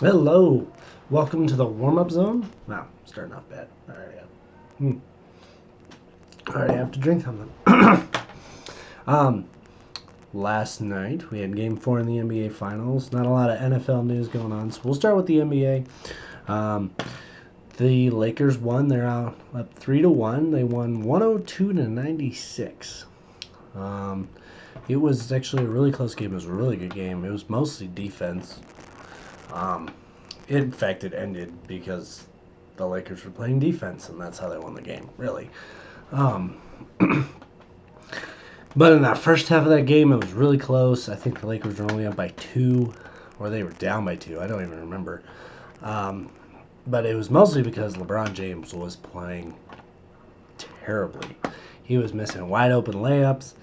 Hello, welcome to the warm-up zone. Wow, starting off bad. I already have to drink something. um, Last night we had Game 4 in the NBA Finals. Not a lot of NFL news going on, so we'll start with the NBA. Um, the Lakers won. They're out up 3-1. They won 102-96. Um, it was actually a really close game. It was a really good game. It was mostly defense. Um, In fact, it ended because the Lakers were playing defense, and that's how they won the game, really. Um, but in that first half of that game, it was really close. I think the Lakers were only up by two, or they were down by two. I don't even remember. Um, but it was mostly because LeBron James was playing terribly. He was missing wide open layups.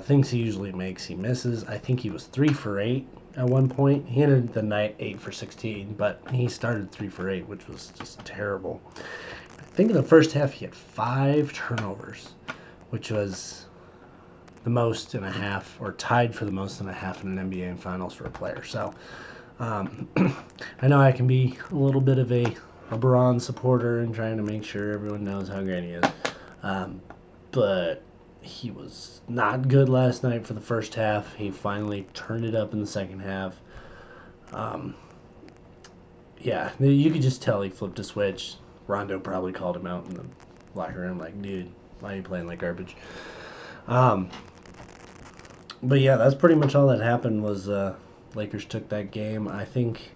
Things he usually makes, he misses. I think he was 3 for 8 at one point. He ended the night 8 for 16, but he started 3 for 8, which was just terrible. I think in the first half he had 5 turnovers, which was the most in a half, or tied for the most in a half in an NBA Finals for a player. So um, I know I can be a little bit of a LeBron supporter and trying to make sure everyone knows how great he is. But he was not good last night for the first half. He finally turned it up in the second half. Um, yeah, you could just tell he flipped a switch. Rondo probably called him out in the locker room, like, dude, why are you playing like garbage? Um, but yeah, that's pretty much all that happened. Was Lakers took that game. I think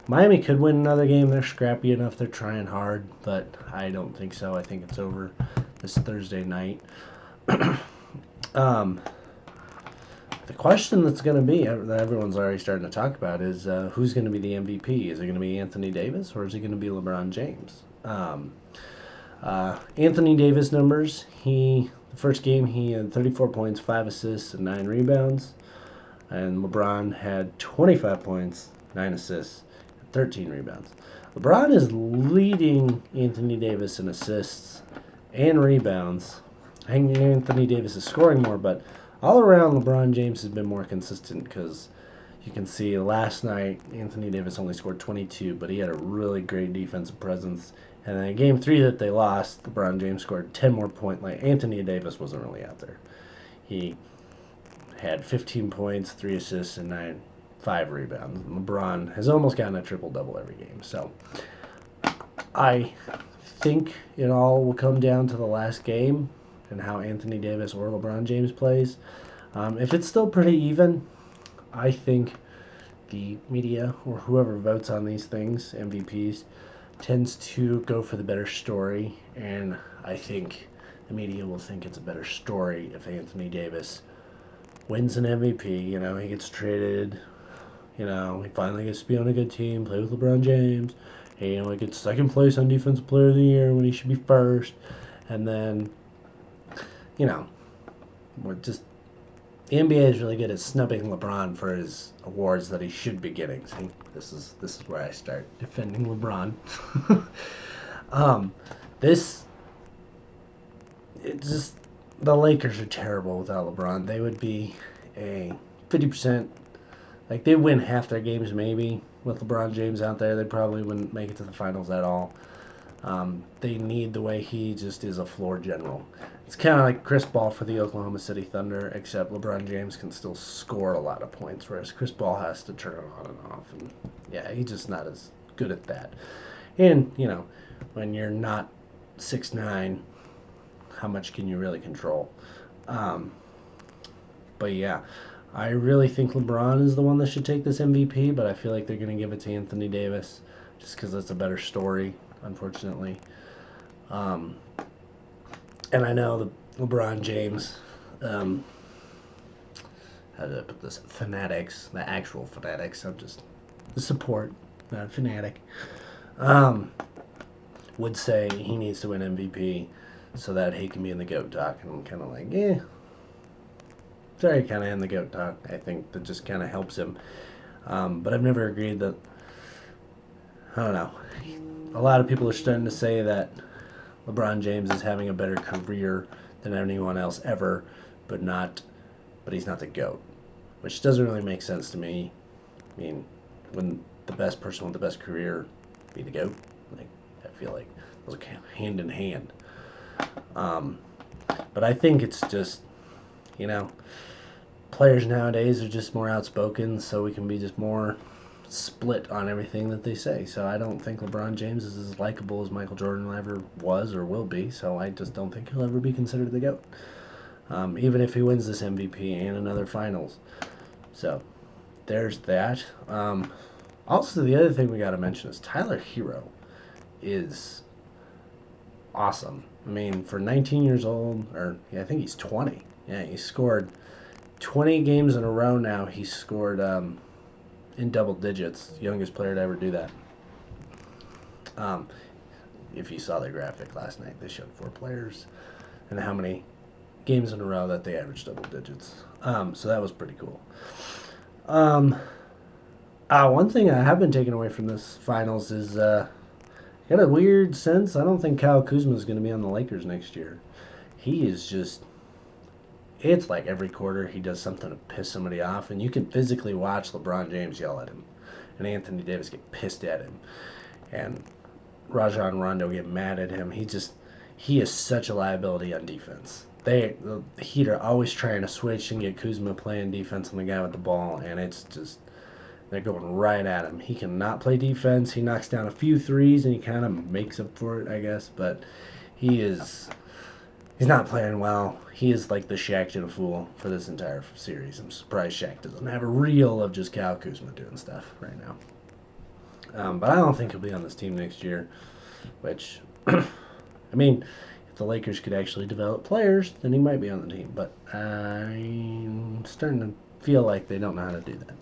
Miami could win another game. They're scrappy enough. They're trying hard, but I don't think so. I think it's over this Thursday night. um, the question that's going to be that everyone's already starting to talk about is who's going to be the MVP? Is it going to be Anthony Davis or is it going to be LeBron James? Anthony Davis numbers. The first game he had 34 points, 5 assists, and 9 rebounds, and LeBron had 25 points, 9 assists, and 13 rebounds. LeBron is leading Anthony Davis in assists and rebounds. I think Anthony Davis is scoring more, but all around LeBron James has been more consistent because you can see last night Anthony Davis only scored 22, but he had a really great defensive presence. And then in game 3 that they lost, LeBron James scored 10 more points. Like, Anthony Davis wasn't really out there. He had 15 points, 3 assists, and 5 rebounds. LeBron has almost gotten a triple double every game. So I think it all will come down to the last game and how Anthony Davis or LeBron James plays. If it's still pretty even, I think the media or whoever votes on these things, MVPs, tends to go for the better story. And I think the media will think it's a better story if Anthony Davis wins an MVP. You know, he gets traded. You know, he finally gets to be on a good team, play with LeBron James. He gets second place on Defensive Player of the Year when he should be first. And then, you know, we're just the NBA is really good at snubbing LeBron for his awards that he should be getting. See, this is where I start defending LeBron. um, this it just the Lakers are terrible without LeBron. They would be a 50%. Like, they win half their games maybe with LeBron James out there. They probably wouldn't make it to the finals at all. They need the way he just is a floor general. It's kind of like Chris Paul for the Oklahoma City Thunder, except LeBron James can still score a lot of points, whereas Chris Paul has to turn it on and off. And yeah, he's just not as good at that. And, when you're not 6'9", how much can you really control? Um, but yeah, I really think LeBron is the one that should take this MVP, but I feel like they're going to give it to Anthony Davis just because it's a better story, unfortunately. Um, and I know the LeBron James, how did I put this? Fanatics, the actual fanatics. I'm just the support, not a fanatic. Um, would say he needs to win MVP so that he can be in the GOAT talk. And I'm kind of like, sorry, kind of in the GOAT talk. I think that just kind of helps him. But I've never agreed that. I don't know. A lot of people are starting to say that LeBron James is having a better career than anyone else ever, but he's not the GOAT, which doesn't really make sense to me. I mean, when the best person with the best career be the GOAT? Like, I feel like those are hand in hand. But I think it's just, you know, players nowadays are just more outspoken, so we can be just more split on everything that they say. So I don't think LeBron James is as likable as Michael Jordan ever was or will be. So I just don't think he'll ever be considered the GOAT, even if he wins this MVP and another Finals. So there's that. Also, the other thing we got to mention is Tyler Hero is awesome. I mean, for 19 years old, or yeah, I think he's 20. Yeah, he scored 20 games in a row now. He scored in double digits. Youngest player to ever do that. If you saw the graphic last night, they showed 4 players and how many games in a row that they averaged double digits. So that was pretty cool. One thing I have been taking away from this finals is got a weird sense. I don't think Kyle Kuzma is going to be on the Lakers next year. He is just. It's like every quarter he does something to piss somebody off, and you can physically watch LeBron James yell at him, and Anthony Davis get pissed at him, and Rajon Rondo get mad at him. He is such a liability on defense. The Heat are always trying to switch and get Kuzma playing defense on the guy with the ball, and it's just they're going right at him. He cannot play defense. He knocks down a few threes, and he kind of makes up for it, I guess, but he's not playing well. He is like the Shaq did a fool for this entire series. I'm surprised Shaq doesn't have a reel of just Kyle Kuzma doing stuff right now. But I don't think he'll be on this team next year, which, I mean, if the Lakers could actually develop players, then he might be on the team. But I'm starting to feel like they don't know how to do that.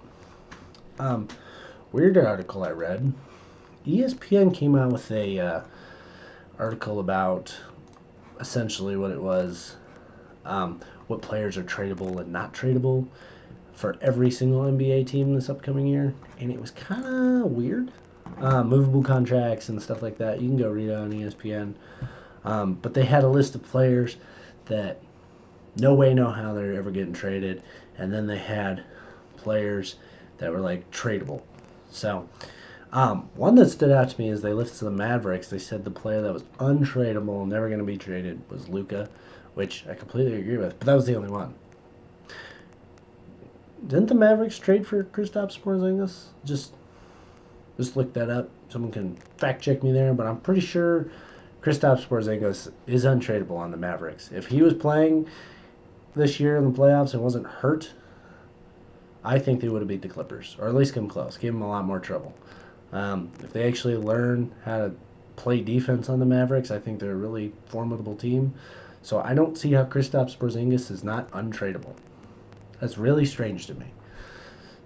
Weird article I read. ESPN came out with a article about essentially what it was, what players are tradable and not tradable for every single NBA team this upcoming year, and it was kind of weird. Movable contracts and stuff like that. You can go read it on ESPN. But they had a list of players that no way know how they're ever getting traded, and then they had players that were like tradable. So one that stood out to me is they listed the Mavericks. They said the player that was untradeable, never going to be traded, was Luka, which I completely agree with. But that was the only one. Didn't the Mavericks trade for Kristaps Porzingis? Just look that up. Someone can fact check me there, but I'm pretty sure Kristaps Porzingis is untradeable on the Mavericks. If he was playing this year in the playoffs and wasn't hurt, I think they would have beat the Clippers, or at least come close. Give them a lot more trouble. If they actually learn how to play defense on the Mavericks, I think they're a really formidable team. So I don't see how Kristaps Porzingis is not untradeable. That's really strange to me.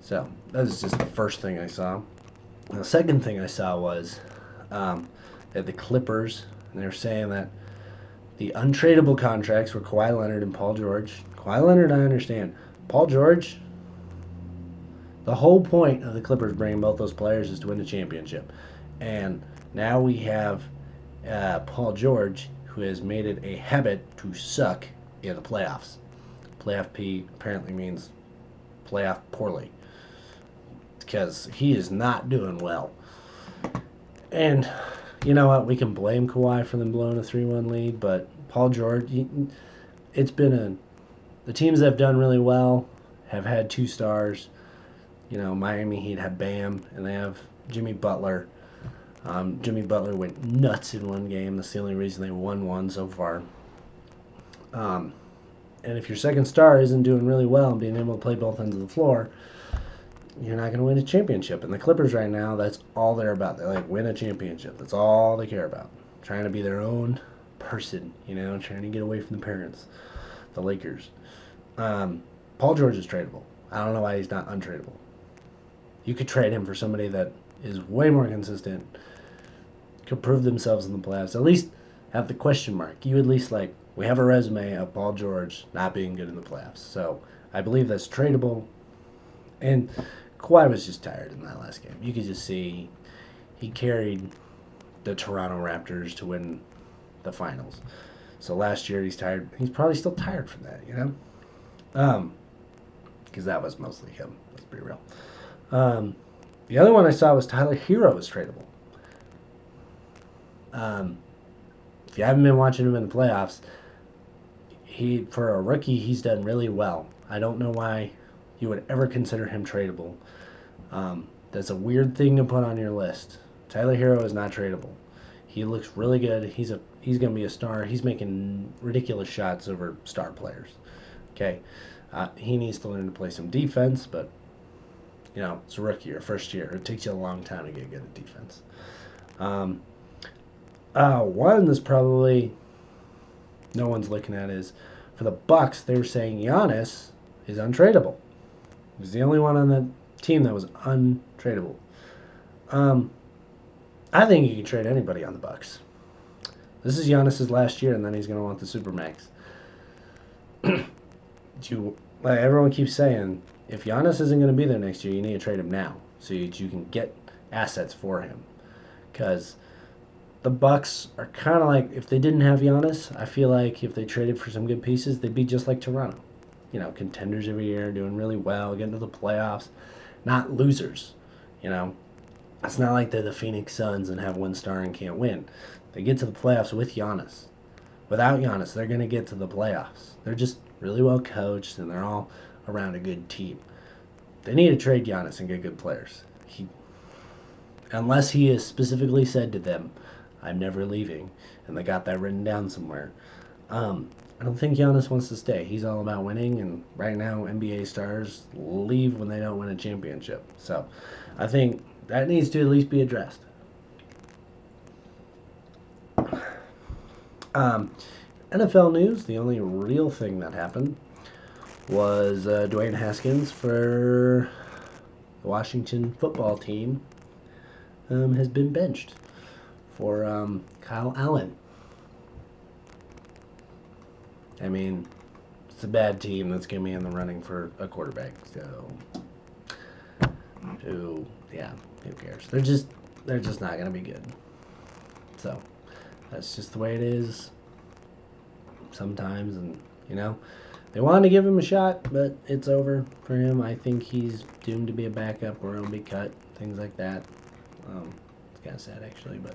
So that is just the first thing I saw. And the second thing I saw was at the Clippers, and they were saying that the untradeable contracts were Kawhi Leonard and Paul George. Kawhi Leonard, I understand. Paul George, the whole point of the Clippers bringing both those players is to win the championship. And now we have Paul George, who has made it a habit to suck in the playoffs. Playoff P apparently means playoff poorly, because he is not doing well. And you know what? We can blame Kawhi for them blowing a 3-1 lead, but Paul George, it's been the teams that have done really well have had 2 stars. You know, Miami Heat have Bam, and they have Jimmy Butler. Jimmy Butler went nuts in one game. That's the only reason they won one so far. And if your second star isn't doing really well and being able to play both ends of the floor, you're not going to win a championship. And the Clippers right now, that's all they're about. They're like, win a championship. That's all they care about. Trying to be their own person, trying to get away from the parents. The Lakers. Paul George is tradable. I don't know why he's not untradeable. You could trade him for somebody that is way more consistent, could prove themselves in the playoffs, at least have the question mark. You at least we have a resume of Paul George not being good in the playoffs. So I believe that's tradable. And Kawhi was just tired in that last game. You could just see he carried the Toronto Raptors to win the finals. So last year he's tired. He's probably still tired from that, because that was mostly him. Let's be real. The other one I saw was Tyler Hero is tradable. If you haven't been watching him in the playoffs, for a rookie, he's done really well. I don't know why you would ever consider him tradable. That's a weird thing to put on your list. Tyler Hero is not tradable. He looks really good. He's going to be a star. He's making ridiculous shots over star players. Okay, he needs to learn to play some defense, but it's a rookie or first year. It takes you a long time to get good at defense. One that's probably no one's looking at is for the Bucks. They were saying Giannis is untradeable. He was the only one on the team that was untradeable. I think you can trade anybody on the Bucks. This is Giannis's last year, and then he's going to want the Supermax. Like everyone keeps saying, if Giannis isn't going to be there next year, you need to trade him now so that you can get assets for him. Because the Bucks are kind of like, if they didn't have Giannis, I feel like if they traded for some good pieces, they'd be just like Toronto. Contenders every year, doing really well, getting to the playoffs, not losers. It's not like they're the Phoenix Suns and have one star and can't win. They get to the playoffs with Giannis. Without Giannis, they're going to get to the playoffs. They're just really well coached, and they're all around a good team. They need to trade Giannis and get good players. Unless he has specifically said to them, I'm never leaving, and they got that written down somewhere. I don't think Giannis wants to stay. He's all about winning, and right now NBA stars leave when they don't win a championship. So I think that needs to at least be addressed. NFL news, the only real thing that happened was Dwayne Haskins for the Washington football team has been benched for Kyle Allen. I mean, it's a bad team that's going to be in the running for a quarterback. So, who cares? They're just not going to be good. So, that's just the way it is sometimes. And, they wanted to give him a shot, but it's over for him. I think he's doomed to be a backup or he'll be cut, things like that. It's kind of sad, actually, but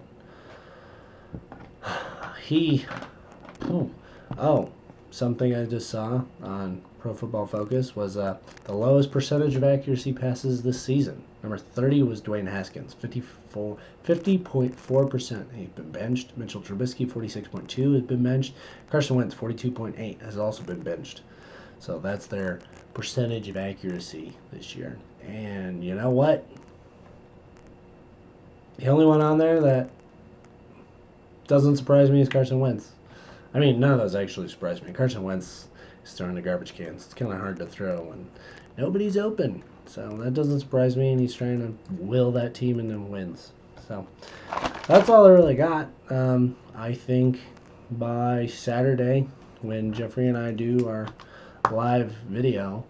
something I just saw on Pro Football Focus was the lowest percentage of accuracy passes this season. Number 30 was Dwayne Haskins, 50.4%. He's been benched. Mitchell Trubisky, 46.2, has been benched. Carson Wentz, 42.8, has also been benched. So that's their percentage of accuracy this year. And you know what? The only one on there that doesn't surprise me is Carson Wentz. I mean, none of those actually surprise me. Carson Wentz is throwing the garbage cans. It's kind of hard to throw when nobody's open. So that doesn't surprise me, and he's trying to will that team into wins. So that's all I really got. I think by Saturday, when Jeffrey and I do our live video,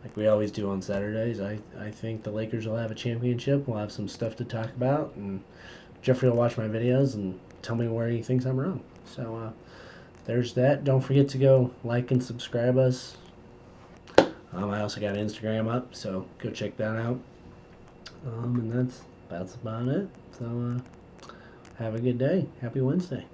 like we always do on Saturdays, I think the Lakers will have a championship. We'll have some stuff to talk about, and Jeffrey will watch my videos and tell me where he thinks I'm wrong. So there's that. Don't forget to go like and subscribe us. I also got Instagram up, so go check that out. And that's about it. So have a good day. Happy Wednesday.